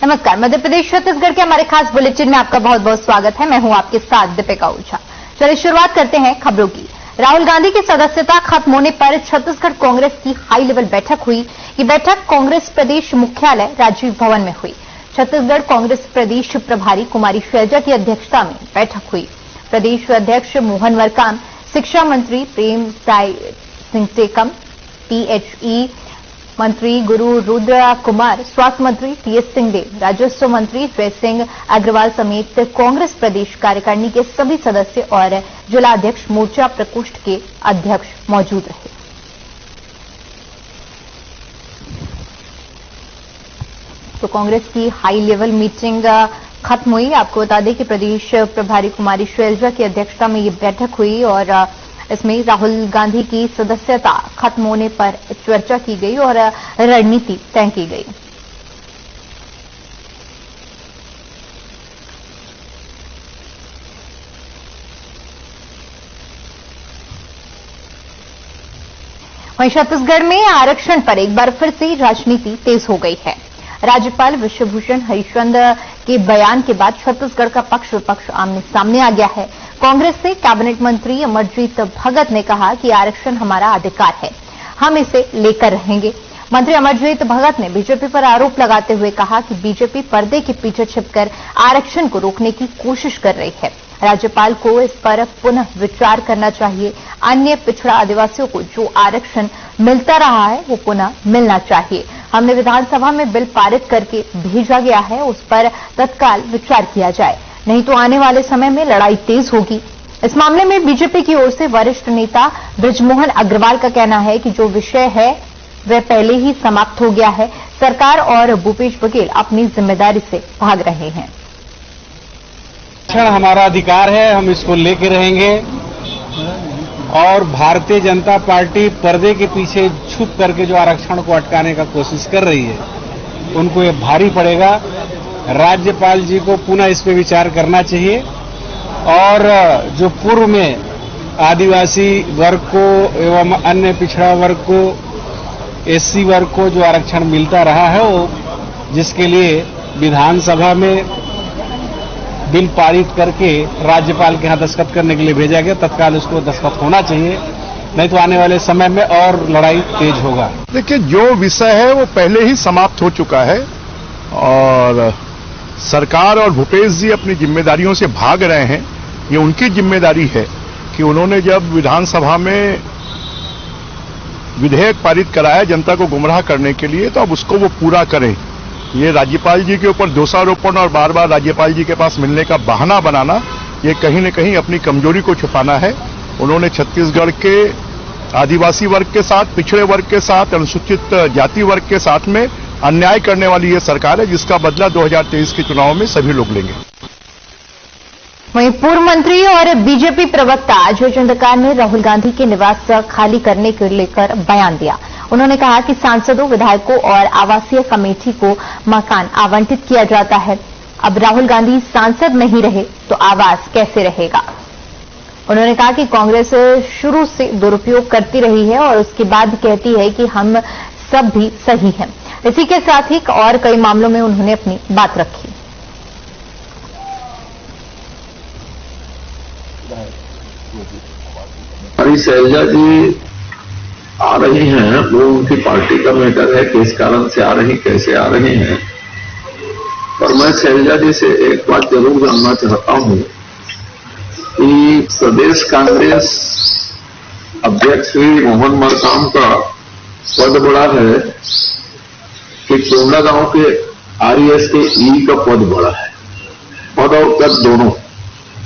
नमस्कार, मध्य प्रदेश छत्तीसगढ़ के हमारे खास बुलेटिन में आपका बहुत बहुत स्वागत है। मैं हूं आपके साथ दीपिका ओझा। चलिए शुरुआत करते हैं खबरों की। राहुल गांधी की सदस्यता खत्म होने पर छत्तीसगढ़ कांग्रेस की हाई लेवल बैठक हुई। ये बैठक कांग्रेस प्रदेश मुख्यालय राजीव भवन में हुई। छत्तीसगढ़ कांग्रेस प्रदेश प्रभारी कुमारी शैलजा की अध्यक्षता में बैठक हुई। प्रदेश अध्यक्ष मोहन मरकाम, शिक्षा मंत्री प्रेम साय सिंह टेकम, PHE मंत्री गुरु रुद्र कुमार, स्वास्थ्य मंत्री TS सिंहदेव, राजस्व मंत्री जय सिंह अग्रवाल समेत कांग्रेस प्रदेश कार्यकारिणी के सभी सदस्य और जिलाध्यक्ष मोर्चा प्रकोष्ठ के अध्यक्ष मौजूद रहे। तो कांग्रेस की हाई लेवल मीटिंग खत्म हुई। आपको बता दें कि प्रदेश प्रभारी कुमारी शैलजा की अध्यक्षता में ये बैठक हुई और इसमें राहुल गांधी की सदस्यता खत्म होने पर चर्चा की गई और रणनीति तय की गई। वहीं छत्तीसगढ़ में आरक्षण पर एक बार फिर से राजनीति तेज हो गई है। राज्यपाल विश्वभूषण हरिचंद के बयान के बाद छत्तीसगढ़ का पक्ष विपक्ष आमने सामने आ गया है। कांग्रेस से कैबिनेट मंत्री अमरजीत भगत ने कहा कि आरक्षण हमारा अधिकार है, हम इसे लेकर रहेंगे। मंत्री अमरजीत भगत ने बीजेपी पर आरोप लगाते हुए कहा कि बीजेपी पर्दे के पीछे छिपकर आरक्षण को रोकने की कोशिश कर रही है। राज्यपाल को इस पर पुनः विचार करना चाहिए। अन्य पिछड़ा आदिवासियों को जो आरक्षण मिलता रहा है वो पुनः मिलना चाहिए। हमने विधानसभा में बिल पारित करके भेजा गया है, उस पर तत्काल विचार किया जाए, नहीं तो आने वाले समय में लड़ाई तेज होगी। इस मामले में बीजेपी की ओर से वरिष्ठ नेता बृजमोहन अग्रवाल का कहना है कि जो विषय है वह पहले ही समाप्त हो गया है। सरकार और भूपेश बघेल अपनी जिम्मेदारी से भाग रहे हैं। आरक्षण हमारा अधिकार है, हम इसको लेके रहेंगे और भारतीय जनता पार्टी पर्दे के पीछे छुप करके जो आरक्षण को अटकाने का कोशिश कर रही है उनको ये भारी पड़ेगा। राज्यपाल जी को पुनः इस पे विचार करना चाहिए और जो पूर्व में आदिवासी वर्ग को एवं अन्य पिछड़ा वर्ग को, SC वर्ग को जो आरक्षण मिलता रहा है वो जिसके लिए विधानसभा में बिल पारित करके राज्यपाल के यहां दस्तखत करने के लिए भेजा गया, तत्काल उसको दस्तखत होना चाहिए, नहीं तो आने वाले समय में और लड़ाई तेज होगा। देखिए, जो विषय है वो पहले ही समाप्त हो चुका है और सरकार और भूपेश जी अपनी जिम्मेदारियों से भाग रहे हैं। ये उनकी जिम्मेदारी है कि उन्होंने जब विधानसभा में विधेयक पारित कराया जनता को गुमराह करने के लिए, तो अब उसको वो पूरा करें। ये राज्यपाल जी के ऊपर दोषारोपण और बार बार राज्यपाल जी के पास मिलने का बहाना बनाना, ये कहीं न कहीं अपनी कमजोरी को छुपाना है। उन्होंने छत्तीसगढ़ के आदिवासी वर्ग के साथ, पिछड़े वर्ग के साथ, अनुसूचित जाति वर्ग के साथ में अन्याय करने वाली ये सरकार है, जिसका बदला 2023 के चुनाव में सभी लोग लेंगे। वहीं पूर्व मंत्री और बीजेपी प्रवक्ता अजय चंद्रकार ने राहुल गांधी के निवास खाली करने को लेकर बयान दिया। उन्होंने कहा कि सांसदों, विधायकों और आवासीय कमेटी को मकान आवंटित किया जाता है। अब राहुल गांधी सांसद नहीं रहे तो आवास कैसे रहेगा। उन्होंने कहा कि कांग्रेस शुरू से दुरुपयोग करती रही है और उसके बाद कहती है कि हम सब भी सही हैं। इसी के साथ ही और कई मामलों में उन्होंने अपनी बात रखी। हमारी शैलजा जी आ रही हैं, वो उनकी पार्टी का मैटर है, किस कारण से आ रही, कैसे आ रही हैं। पर मैं शैलजा जी से एक बात जरूर जानना चाहता हूं कि प्रदेश कांग्रेस अध्यक्ष श्री मोहन मरकाम का पद बड़ा है कि कोंडागांव के RES के E का पद बड़ा है। पद और पद दोनों,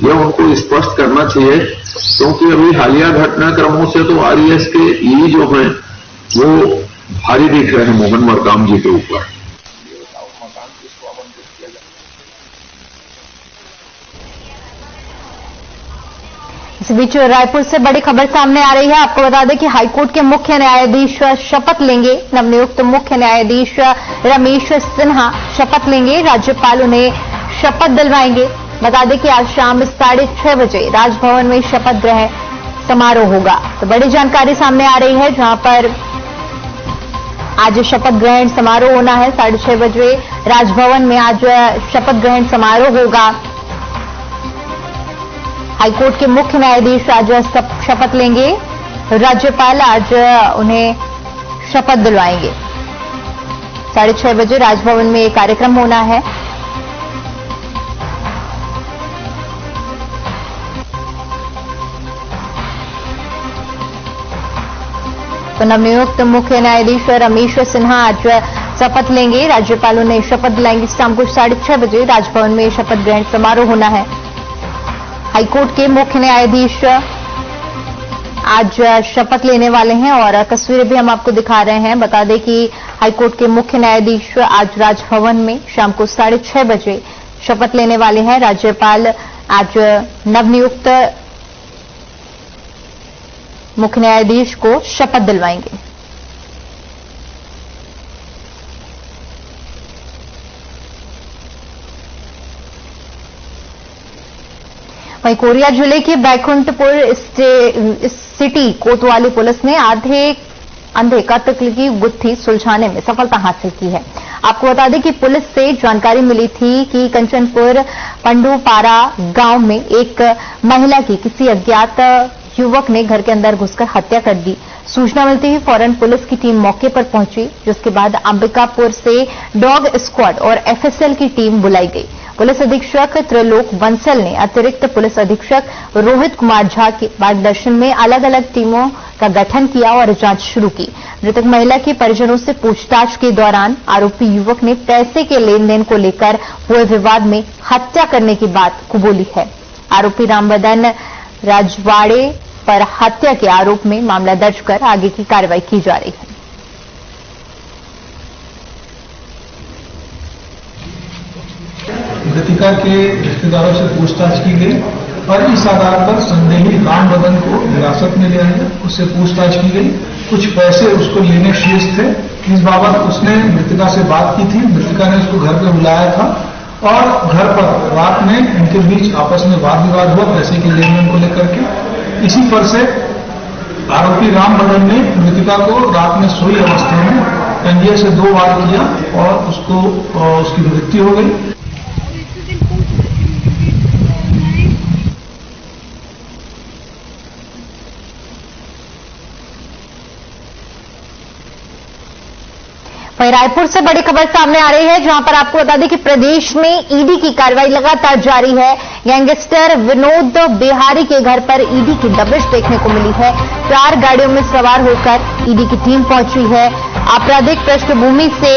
यह उनको स्पष्ट करना चाहिए, क्योंकि अभी हालिया घटनाक्रमों से तो RES के E जो हैं वो भारी दिख रहे हैं मोहन मरकाम जी के ऊपर। इस बीच रायपुर से बड़ी खबर सामने आ रही है। आपको बता दें कि हाईकोर्ट के मुख्य न्यायाधीश शपथ लेंगे। नवनियुक्त मुख्य न्यायाधीश रमेश सिन्हा शपथ लेंगे। राज्यपाल उन्हें शपथ दिलवाएंगे। बता दें कि आज शाम 6:30 बजे राजभवन में शपथ ग्रहण समारोह होगा। तो बड़ी जानकारी सामने आ रही है, जहां पर आज शपथ ग्रहण समारोह होना है 6:30 बजे राजभवन में आज शपथ ग्रहण समारोह होगा। हाईकोर्ट के मुख्य न्यायाधीश आज शपथ लेंगे। राज्यपाल आज उन्हें शपथ दिलवाएंगे। 6:30 बजे राजभवन में कार्यक्रम होना है। तो नवनियुक्त मुख्य न्यायाधीश रमेश सिन्हा आज शपथ लेंगे। राज्यपाल उन्हें शपथ दिलाएंगे। शाम को 6:30 बजे राजभवन में शपथ ग्रहण समारोह होना है। हाईकोर्ट के मुख्य न्यायाधीश आज शपथ लेने वाले हैं और तस्वीरें भी हम आपको दिखा रहे हैं। बता दें कि हाईकोर्ट के मुख्य न्यायाधीश आज राजभवन में शाम को 6:30 बजे शपथ लेने वाले हैं। राज्यपाल आज नवनियुक्त मुख्य न्यायाधीश को शपथ दिलवाएंगे। वहीं कोरिया जिले के बैकुंठपुर सिटी कोतवाली पुलिस ने अंधे कत्ल की गुत्थी सुलझाने में सफलता हासिल की है। आपको बता दें कि पुलिस से जानकारी मिली थी कि कंचनपुर पंडुपारा गांव में एक महिला की किसी अज्ञात युवक ने घर के अंदर घुसकर हत्या कर दी। सूचना मिलती ही फौरन पुलिस की टीम मौके पर पहुंची, जिसके बाद अंबिकापुर से डॉग स्क्वाड और एफएसएल की टीम बुलाई गई। पुलिस अधीक्षक त्रिलोक बंसल ने अतिरिक्त पुलिस अधीक्षक रोहित कुमार झा के मार्गदर्शन में अलग अलग टीमों का गठन किया और जांच शुरू की। मृतक महिला के परिजनों से पूछताछ के दौरान आरोपी युवक ने पैसे के लेन देन को लेकर हुए विवाद में हत्या करने की बात कबूली है। आरोपी रामबदन राजवाड़े पर हत्या के आरोप में मामला दर्ज कर आगे की कार्रवाई की जा रही है। मृतका के रिश्तेदारों से पूछताछ की गई और इस आधार पर संदेही रामबदन को हिरासत में लिया गया। उससे पूछताछ की गई। कुछ पैसे उसको लेने शेष थे। इस बाबत उसने मृतका से बात की थी। मृतका ने उसको घर पर बुलाया था और घर पर रात में इनके बीच आपस में वाद विवाद हुआ पैसे के लेन देन को लेकर के। इसी पर से आरोपी रामबदन ने मृतका को रात में सोई अवस्था में कंजिया से 2 वार किया और उसकी मृत्यु हो गई। वहीं रायपुर से बड़ी खबर सामने आ रही है, जहां पर आपको बता दें कि प्रदेश में ईडी की कार्रवाई लगातार जारी है। गैंगस्टर विनोद बिहारी के घर पर ईडी की दबिश देखने को मिली है। 4 गाड़ियों में सवार होकर ईडी की टीम पहुंची है। आपराधिक पृष्ठभूमि से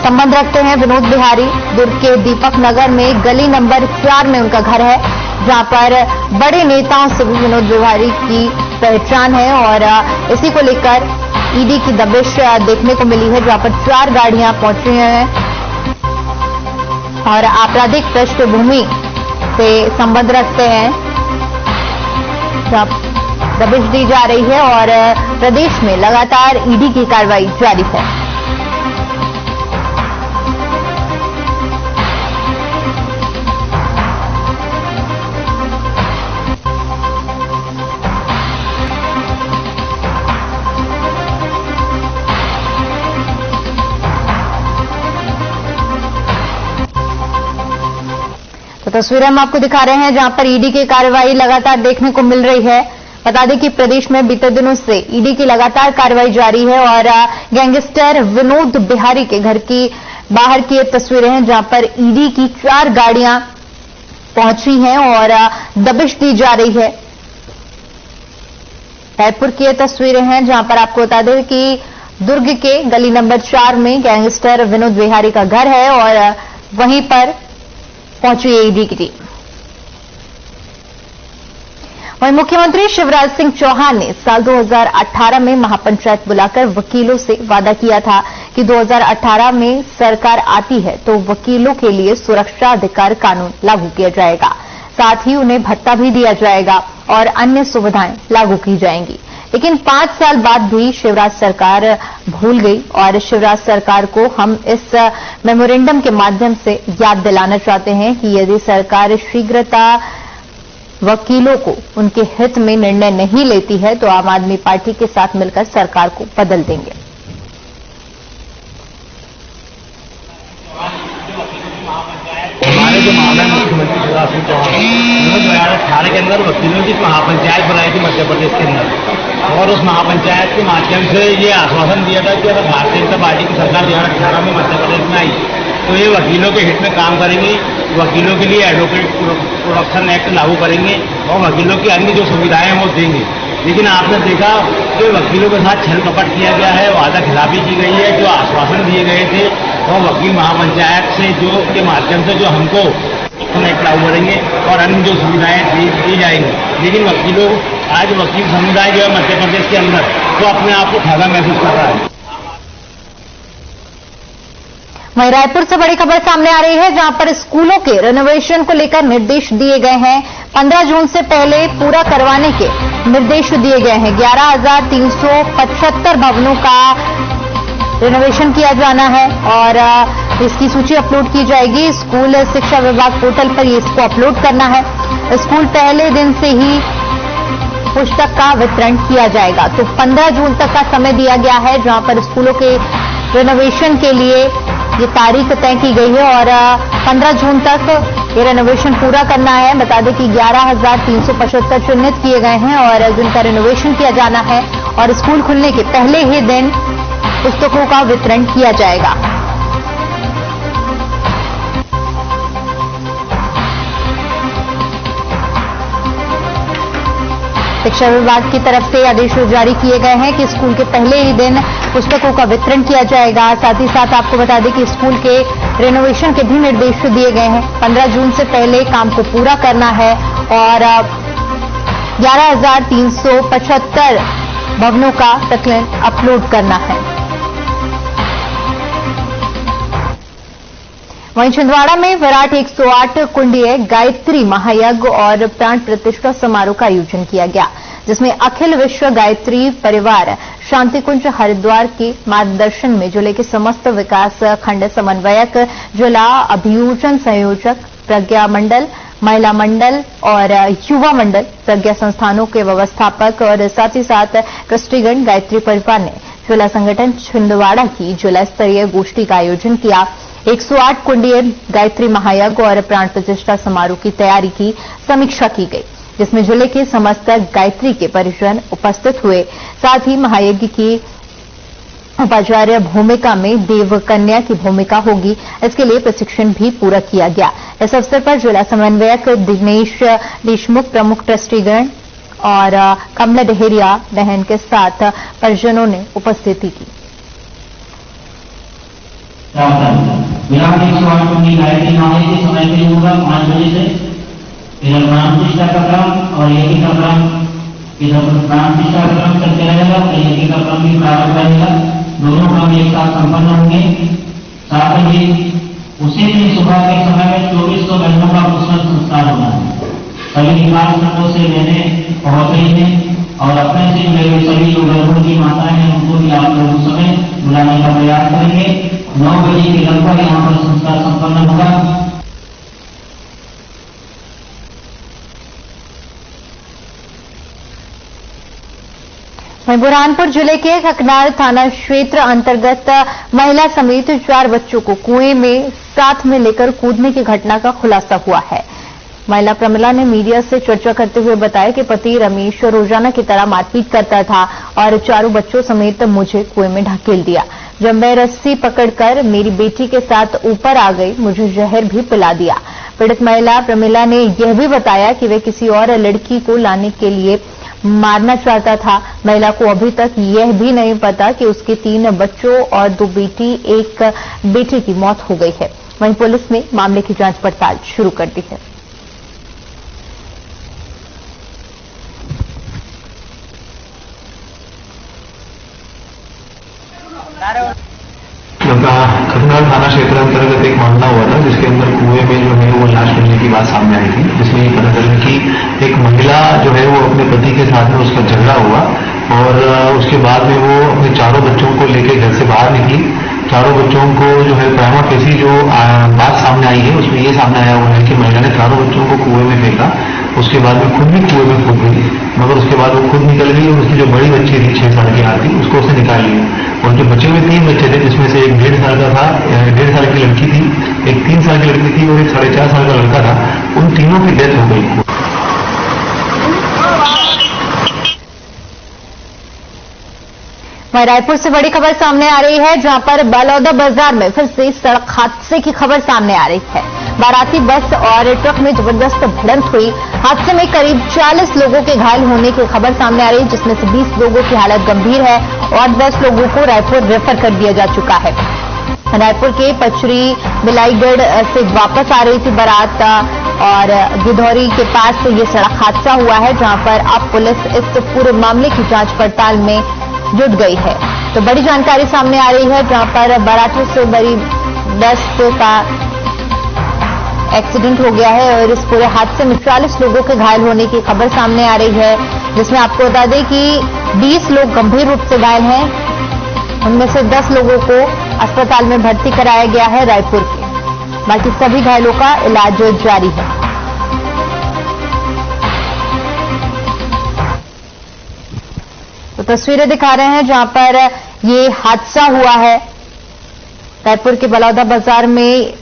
संबंध रखते हैं विनोद बिहारी। दुर्ग के दीपक नगर में गली नंबर 4 में उनका घर है, जहां पर बड़े नेताओं से भी विनोद बिहारी की पहचान है और इसी को लेकर ईडी की दबिश देखने को मिली है, जहां पर 4 गाड़ियां पहुंची हैं और आपराधिक पृष्ठभूमि से संबंध रखते हैं। दबिश दी जा रही है और प्रदेश में लगातार ईडी की कार्रवाई जारी है। तो तस्वीरें हम आपको दिखा रहे हैं, जहां पर ईडी की कार्रवाई लगातार देखने को मिल रही है। बता दें कि प्रदेश में बीते दिनों से ईडी की लगातार कार्रवाई जारी है और गैंगस्टर विनोद बिहारी के घर की बाहर की ये तस्वीरें हैं, जहां पर ईडी की 4 गाड़ियां पहुंची हैं और दबिश दी जा रही है। रायपुर की ये तस्वीरें हैं, जहां पर आपको बता दें कि दुर्ग के गली नंबर 4 में गैंगस्टर विनोद बिहारी का घर है और वहीं पर पहुंची ईडी की टीम। वहीं मुख्यमंत्री शिवराज सिंह चौहान ने साल 2018 में महापंचायत बुलाकर वकीलों से वादा किया था कि 2018 में सरकार आती है तो वकीलों के लिए सुरक्षा अधिकार कानून लागू किया जाएगा, साथ ही उन्हें भत्ता भी दिया जाएगा और अन्य सुविधाएं लागू की जाएंगी। लेकिन 5 साल बाद भी शिवराज सरकार भूल गई और शिवराज सरकार को हम इस मेमोरेंडम के माध्यम से याद दिलाना चाहते हैं कि यदि सरकार शीघ्रता वकीलों को उनके हित में निर्णय नहीं लेती है तो आम आदमी पार्टी के साथ मिलकर सरकार को बदल देंगे। के मामले में मुख्यमंत्री शिवराज सिंह चौहान उन्होंने 2018 के अंदर वकीलों की महापंचायत बनाई थी मध्य प्रदेश के अंदर, और उस महापंचायत के माध्यम से ये आश्वासन दिया था कि अगर भारतीय जनता पार्टी की सरकार 2018 में मध्य प्रदेश में आई तो ये वकीलों के हित में काम करेंगे, वकीलों के लिए एडवोकेट प्रोटेक्शन एक्ट लागू करेंगे और वकीलों की अन्य जो सुविधाएं हैं वो देंगे। लेकिन आपने देखा कि वकीलों के साथ छल कपट किया गया है, वादा खिलाफी की गई है। जो आश्वासन दिए गए थे वो वकील महापंचायत से जो के माध्यम से जो हमको एक्ट लागू करेंगे और अन्य जो सुविधाएं दी जाएंगी, लेकिन वकीलों आज वकील समुदाय जो है मध्य प्रदेश के अंदर वो अपने आप को ठगा महसूस कर रहा है। वहीं रायपुर से बड़ी खबर सामने आ रही है, जहां पर स्कूलों के रेनोवेशन को लेकर निर्देश दिए गए हैं। 15 जून से पहले पूरा करवाने के निर्देश दिए गए हैं। 11,375 भवनों का रेनोवेशन किया जाना है और इसकी सूची अपलोड की जाएगी। स्कूल शिक्षा विभाग पोर्टल पर इसको अपलोड करना है। स्कूल पहले दिन से ही पुस्तक का वितरण किया जाएगा। तो 15 जून तक का समय दिया गया है, जहां पर स्कूलों के रेनोवेशन के लिए ये तारीख तय की गई है और 15 जून तक ये रेनोवेशन पूरा करना है। बता दें कि 11,375 चिन्हित किए गए हैं और जिनका रेनोवेशन किया जाना है और स्कूल खुलने के पहले ही दिन पुस्तकों का वितरण किया जाएगा। शिक्षा विभाग की तरफ से आदेश जारी किए गए हैं कि स्कूल के पहले ही दिन पुस्तकों का वितरण किया जाएगा। साथ ही साथ आपको बता दें कि स्कूल के रेनोवेशन के भी निर्देश दिए गए हैं। 15 जून से पहले काम को पूरा करना है और 11,375 भवनों का प्रकलन अपलोड करना है। वहीं छिंदवाड़ा में विराट 108 कुंडीय गायत्री महायज्ञ और प्राण प्रतिष्ठा समारोह का आयोजन किया गया, जिसमें अखिल विश्व गायत्री परिवार शांति कुंज हरिद्वार के मार्गदर्शन में जिले के समस्त विकास खंड समन्वयक, जिला अभियोजन संयोजक, प्रज्ञा मंडल, महिला मंडल और युवा मंडल, प्रज्ञा संस्थानों के व्यवस्थापक और साथ ही साथ ट्रस्टीगण गायत्री परिवार ने जिला संगठन छिंदवाड़ा की जिला स्तरीय गोष्ठी का आयोजन किया। 108 कुंडीय गायत्री महायज्ञ और प्राण प्रतिष्ठा समारोह की तैयारी की समीक्षा की गई, जिसमें जिले के समस्त गायत्री के परिजन उपस्थित हुए। साथ ही महायज्ञ की उपाचार्य भूमिका में देव कन्या की भूमिका होगी, इसके लिए प्रशिक्षण भी पूरा किया गया। इस अवसर पर जिला समन्वयक दिनेश देशमुख, प्रमुख ट्रस्टीगण और कमला डहेरिया बहन के साथ परिजनों ने उपस्थिति की। विराट 108 कुंडी गायत्री महायज्ञ के समय से होगा 5 बजे से। इधर प्राण प्रतिष्ठा का क्रम और यज्ञ का क्रम, इधर प्राण प्रतिष्ठा का क्रम चलते रहेगा और यज्ञ का क्रम भी प्रारंभ रहेगा। दोनों क्रम एक साथ संपन्न होंगे। साथ ही उसी दिन सुबह के समय में 2400 बहनों का पुष्प संस्कार होना है। सभी विकास खंडों से बहने पहुंच रही हैं और अपने से जुड़े हुए सभी जो गर्भवती माताएं हैं उनको भी आप लोग उस समय बुलाने का प्रयास करेंगे। 9 बजे के लगभग यहाँ पर संस्कार संपन्न होगा। बुरहानपुर जिले के ककनाल थाना क्षेत्र अंतर्गत महिला समेत 4 बच्चों को कुएं में साथ में लेकर कूदने की घटना का खुलासा हुआ है। महिला प्रमिला ने मीडिया से चर्चा करते हुए बताया कि पति रमेश रोजाना की तरह मारपीट करता था और 4 बच्चों समेत मुझे कुएं में ढकेल दिया। जब मैं रस्सी पकड़कर मेरी बेटी के साथ ऊपर आ गई, मुझे जहर भी पिला दिया। पीड़ित महिला प्रमिला ने यह भी बताया कि वे किसी और लड़की को लाने के लिए मारना चाहता था। महिला को अभी तक यह भी नहीं पता कि उसके 3 बच्चों और 2 बेटी, 1 बेटे की मौत हो गई है। वहीं पुलिस ने मामले की जांच पड़ताल शुरू कर दी है। ककनाल थाना क्षेत्र अंतर्गत एक मामला हुआ था, जिसके अंदर कुएं में जो है वो लाश मिलने की बात सामने आई थी, जिसमें ये पता चला कि एक महिला जो है वो अपने पति के साथ में उसका झगड़ा हुआ और उसके बाद में वो अपने 4 बच्चों को लेकर घर से बाहर निकली चारों बच्चों को जो है प्राइमा फेसी जो बात सामने आई है उसमें ये सामने आया हुआ है कि महिला ने चारों बच्चों को कुएं में फेंका, उसके बाद में खुद भी कुएं में कूद गई, मगर उसके बाद वो खुद निकल गई और उसकी जो बड़ी बच्ची थी 6 साल की आती उसको उसने निकाल लिया। और जो बच्चे में 3 बच्चे थे जिसमें से एक 1.5 साल का था, 1.5 साल की लड़की थी, एक 3 साल की लड़की थी और एक 4.5 साल का लड़का था, उन तीनों की डेथ हो गई। वहीं रायपुर से बड़ी खबर सामने आ रही है, जहां पर बलौदा बाजार में फिर से सड़क हादसे की खबर सामने आ रही है। बाराती बस और ट्रक में जबरदस्त भिड़ंत हुई। हादसे में करीब 40 लोगों के घायल होने की खबर सामने आ रही है, जिसमें से 20 लोगों की हालत गंभीर है और 10 लोगों को रायपुर रेफर कर दिया जा चुका है। रायपुर के पचरी बिलाईगढ़ से वापस आ रही थी बारात और गिधौरी के पास ये सड़क हादसा हुआ है, जहां पर अब पुलिस इस पूरे मामले की जांच पड़ताल में जुट गई है। तो बड़ी जानकारी सामने आ रही है, जहां पर बाराती से बड़ी बस का एक्सीडेंट हो गया है और इस पूरे हादसे में 40 लोगों के घायल होने की खबर सामने आ रही है, जिसमें आपको बता दें कि 20 लोग गंभीर रूप से घायल हैं। उनमें से 10 लोगों को अस्पताल में भर्ती कराया गया है रायपुर के, बाकी सभी घायलों का इलाज जारी है। तो तस्वीरें दिखा रहे हैं जहां पर ये हादसा हुआ है। रायपुर के बलौदा बाजार में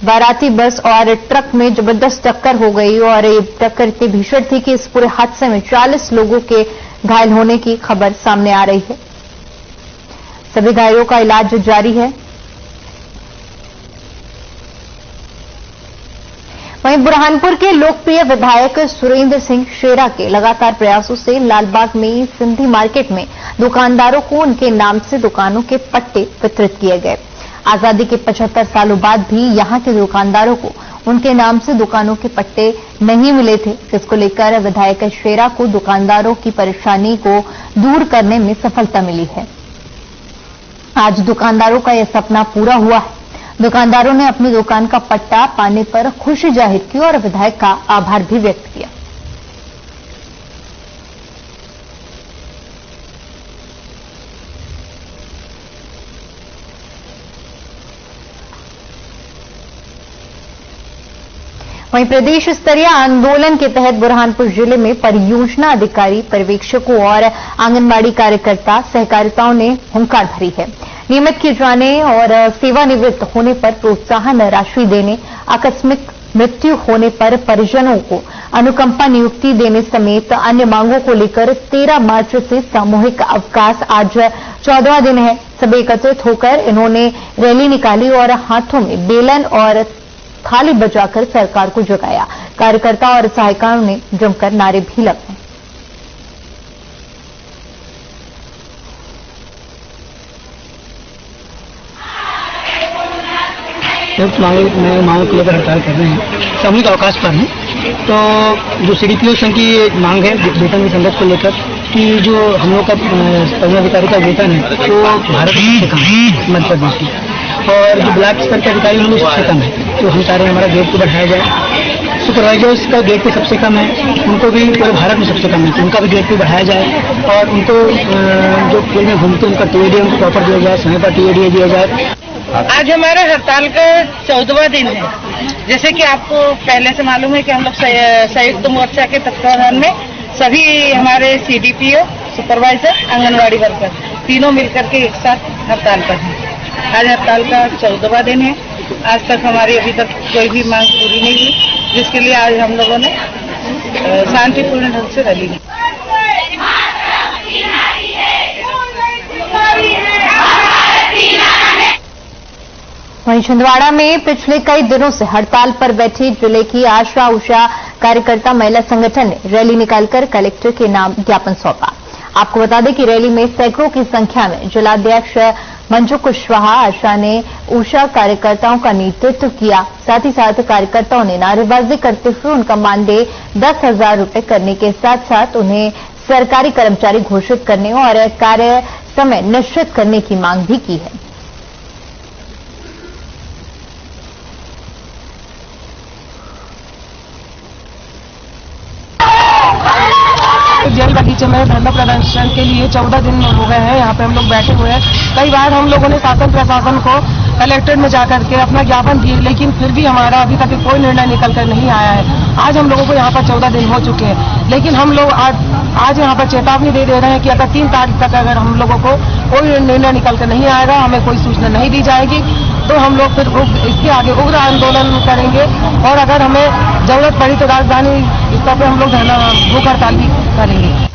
बाराती बस और ट्रक में जबरदस्त टक्कर हो गई और ये टक्कर इतनी भीषण थी कि इस पूरे हादसे में 40 लोगों के घायल होने की खबर सामने आ रही है। सभी घायलों का इलाज जारी है। वहीं बुरहानपुर के लोकप्रिय विधायक सुरेंद्र सिंह शेरा के लगातार प्रयासों से लालबाग में सिंधी मार्केट में दुकानदारों को उनके नाम से दुकानों के पट्टे वितरित किए गए। आजादी के 75 सालों बाद भी यहां के दुकानदारों को उनके नाम से दुकानों के पट्टे नहीं मिले थे, जिसको लेकर विधायक शेरा को दुकानदारों की परेशानी को दूर करने में सफलता मिली है। आज दुकानदारों का यह सपना पूरा हुआ है। दुकानदारों ने अपनी दुकान का पट्टा पाने पर खुशी जाहिर की और विधायक का आभार भी व्यक्त किया। वहीं प्रदेश स्तरीय आंदोलन के तहत बुरहानपुर जिले में परियोजना अधिकारी, पर्यवेक्षकों और आंगनबाड़ी कार्यकर्ता सहकारिताओं ने हुंकार भरी है। नियमित किए जाने और सेवानिवृत्त होने पर प्रोत्साहन राशि देने, आकस्मिक मृत्यु होने पर परिजनों को अनुकंपा नियुक्ति देने समेत अन्य मांगों को लेकर 13 मार्च से सामूहिक अवकाश आज 14वां दिन है। सभी एकत्रित होकर इन्होंने रैली निकाली और हाथों में बेलन और थाली बजाकर सरकार को जगाया। कार्यकर्ता और सहायिकाओं ने जमकर नारे भी लगाए। मांगों को लेकर हड़ताल कर रहे हैं, सामूहिक अवकाश पर हैं। तो जो सीडीपीओ संघ की एक मांग है वेतन की संगत को लेकर कि जो हम लोग का पदाधिकारी का वेतन है वो भारत से कम है, मध्य प्रदेश की, और जो ब्लॉक स्तर के अधिकारी हैं वो सबसे कम है। तो हम चाह रहे हैं हमारा ग्रेड को बढ़ाया जाए। सुपरवाइजर्स का ग्रेड पे सबसे कम है, उनको भी पूरे भारत में सबसे कम है, तो उनका भी ग्रेड पे बढ़ाया जाए और उनको जो खेल में घूमते उनका टीएडी उनको प्रॉपर दिया जाए, समय पर टीएडी दिया जाए। आज हमारा हड़ताल का 14वां दिन है। जैसे कि आपको पहले से मालूम है कि हम लोग संयुक्त मोर्चा के तत्वाधान में सभी हमारे सीडीपीओ, सुपरवाइजर, आंगनबाड़ी वर्कर तीनों मिलकर के एक साथ हड़ताल पर हैं। आज हड़ताल का 14वां दिन है। आज तक हमारी अभी तक कोई भी मांग पूरी नहीं हुई, जिसके लिए आज हम लोगों ने शांतिपूर्ण ढंग से रैली की। वहीं छिंदवाड़ा में पिछले कई दिनों से हड़ताल पर बैठी जिले की आशा उषा कार्यकर्ता महिला संगठन ने रैली निकालकर कलेक्टर के नाम ज्ञापन सौंपा। आपको बता दें कि रैली में सैकड़ों की संख्या में जिलाध्यक्ष मंजू कुशवाहा आशा ने उषा कार्यकर्ताओं का नेतृत्व किया। साथ ही साथ कार्यकर्ताओं ने नारेबाजी करते हुए उनका मानदेय 10,000 रुपए करने के साथ साथ उन्हें सरकारी कर्मचारी घोषित करने और कार्य समय निश्चित करने की मांग भी की है। बेल बगीचे में धरना प्रदर्शन के लिए 14 दिन हो गए हैं। यहाँ पे हम लोग बैठे हुए हैं। कई बार हम लोगों ने शासन प्रशासन को कलेक्ट्रेट में जाकर के अपना ज्ञापन दिए, लेकिन फिर भी हमारा अभी तक कोई निर्णय निकल कर नहीं आया है। आज हम लोगों को यहाँ पर 14 दिन हो चुके हैं, लेकिन हम लोग आज यहाँ पर चेतावनी दे रहे हैं कि अगर 3 तारीख तक अगर हम लोगों को कोई निर्णय निकल कर नहीं आएगा, हमें कोई सूचना नहीं दी जाएगी, तो हम लोग फिर इसके आगे उग्र आंदोलन करेंगे। और अगर हमें जरूरत पड़ी तो राजधानी स्तर पर हम लोग धरना भूख हड़ताल भी करेंगे।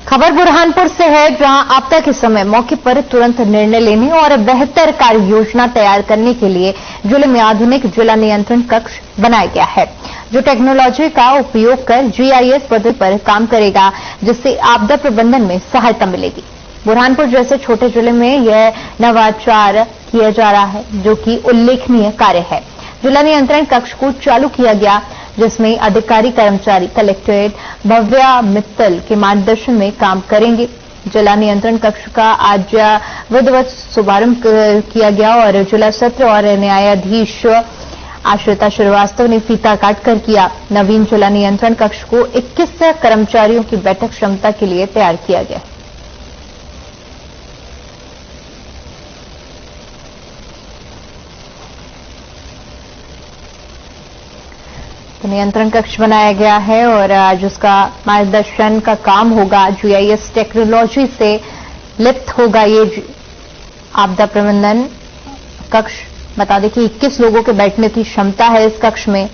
खबर बुरहानपुर से है, जहां आपदा के समय मौके पर तुरंत निर्णय लेने और बेहतर कार्य योजना तैयार करने के लिए जिले में आधुनिक जिला नियंत्रण कक्ष बनाया गया है, जो टेक्नोलॉजी का उपयोग कर GIS पद्धति पर काम करेगा, जिससे आपदा प्रबंधन में सहायता मिलेगी। बुरहानपुर जैसे छोटे जिले में यह नवाचार किया जा रहा है, जो कि उल्लेखनीय कार्य है। जिला नियंत्रण कक्ष को चालू किया गया, जिसमें अधिकारी कर्मचारी कलेक्ट्रेट भव्या मित्तल के मार्गदर्शन में काम करेंगे। जिला नियंत्रण कक्ष का आज विधिवत शुभारंभ किया गया और जिला सत्र और न्यायाधीश आश्रिता श्रीवास्तव ने फीता काटकर किया। नवीन जिला नियंत्रण कक्ष को 21 कर्मचारियों की बैठक क्षमता के लिए तैयार किया गया। नियंत्रण कक्ष बनाया गया है और आज उसका मार्गदर्शन का काम होगा। GIS टेक्नोलॉजी से लिप्त होगा ये आपदा प्रबंधन कक्ष। बता दें कि 21 लोगों के बैठने की क्षमता है इस कक्ष में,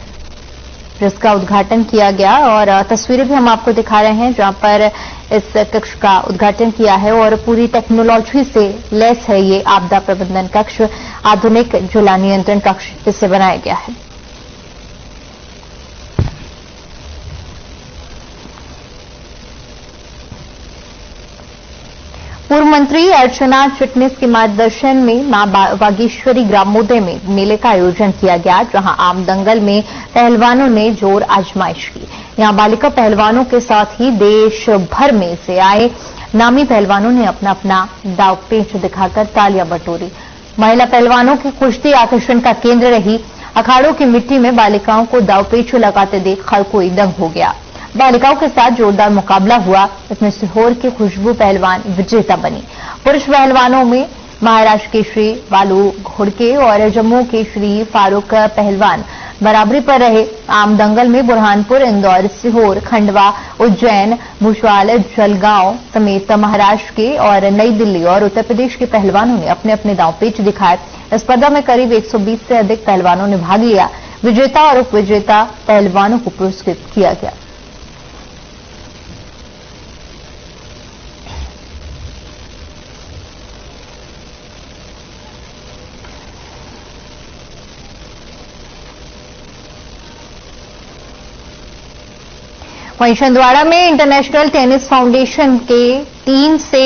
जिसका उद्घाटन किया गया और तस्वीरें भी हम आपको दिखा रहे हैं, जहां पर इस कक्ष का उद्घाटन किया है और पूरी टेक्नोलॉजी से लैस है ये आपदा प्रबंधन कक्ष। आधुनिक जिला नियंत्रण कक्ष इसे बनाया गया है। पूर्व मंत्री अर्चना चिटनिस के मार्गदर्शन में मां बागेश्वरी ग्रामोदय में मेले का आयोजन किया गया, जहां आम दंगल में पहलवानों ने जोर आजमाइश की। यहां बालिका पहलवानों के साथ ही देश भर में से आए नामी पहलवानों ने अपना अपना दाव पेच दिखाकर तालियां बटोरी। महिला पहलवानों की कुश्ती आकर्षण का केंद्र रही। अखाड़ों की मिट्टी में बालिकाओं को दाव पेच लगाते देख हर कोई दंग हो गया। बालिकाओं के साथ जोरदार मुकाबला हुआ, इसमें सीहोर के खुशबू पहलवान विजेता बनी। पुरुष पहलवानों में महाराष्ट्र के श्री बालू घोड़के और जम्मू के श्री फारूक पहलवान बराबरी पर रहे। आम दंगल में बुरहानपुर, इंदौर, सीहोर, खंडवा, उज्जैन, भूसावल, जलगांव समेत महाराष्ट्र के और नई दिल्ली और उत्तर प्रदेश के पहलवानों ने अपने अपने दांव पेच दिखाए। इस स्पर्धा में करीब 120 से अधिक पहलवानों ने भाग लिया। विजेता और उपविजेता पहलवानों को पुरस्कृत किया गया। वहीं छिंदवाड़ा में इंटरनेशनल टेनिस फाउंडेशन के 3 से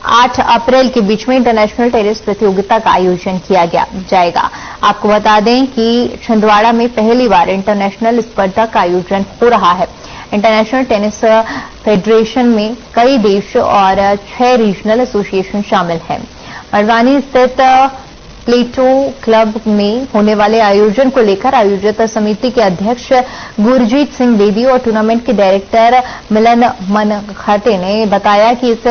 8 अप्रैल के बीच में इंटरनेशनल टेनिस प्रतियोगिता का आयोजन किया जाएगा। आपको बता दें कि छिंदवाड़ा में पहली बार इंटरनेशनल स्पर्धा का आयोजन हो रहा है। इंटरनेशनल टेनिस फेडरेशन में कई देश और 6 रीजनल एसोसिएशन शामिल हैं। मरवानी स्थित प्लेटो क्लब में होने वाले आयोजन को लेकर आयोजित समिति के अध्यक्ष गुरजीत सिंह बेदी और टूर्नामेंट के डायरेक्टर मिलन मनखाते ने बताया कि इस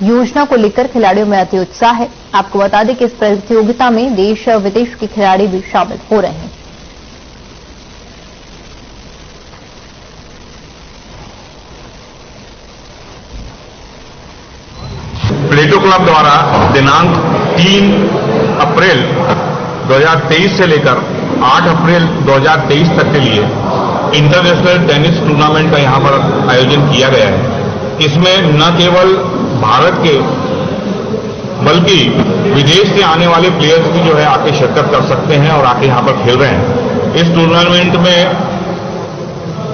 योजना को लेकर खिलाड़ियों में अति उत्साह है। आपको बता दें कि इस प्रतियोगिता में देश और विदेश के खिलाड़ी भी शामिल हो रहे हैं। प्लेटो क्लब द्वारा दिनांक 3 अप्रैल 2023 से लेकर 8 अप्रैल 2023 तक के लिए इंटरनेशनल टेनिस टूर्नामेंट का यहां पर आयोजन किया गया है। इसमें न केवल भारत के बल्कि विदेश से आने वाले प्लेयर्स भी जो है आके शिरकत कर सकते हैं और आके यहां पर खेल रहे हैं। इस टूर्नामेंट में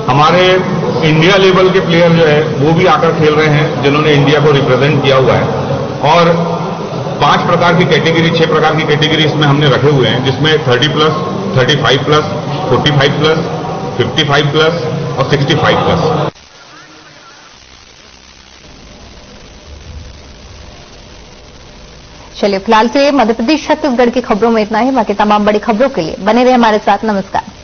हमारे इंडिया लेवल के प्लेयर जो है वो भी आकर खेल रहे हैं, जिन्होंने इंडिया को रिप्रेजेंट किया हुआ है। और 5 प्रकार की कैटेगरी, 6 प्रकार की कैटेगरी इसमें हमने रखे हुए हैं, जिसमें 30+, 35+, 45+, 55+ और 65+। चलिए फिलहाल के लिए मध्य प्रदेश छत्तीसगढ़ की खबरों में इतना ही। बाकी तमाम बड़ी खबरों के लिए बने रहे हमारे साथ। नमस्कार।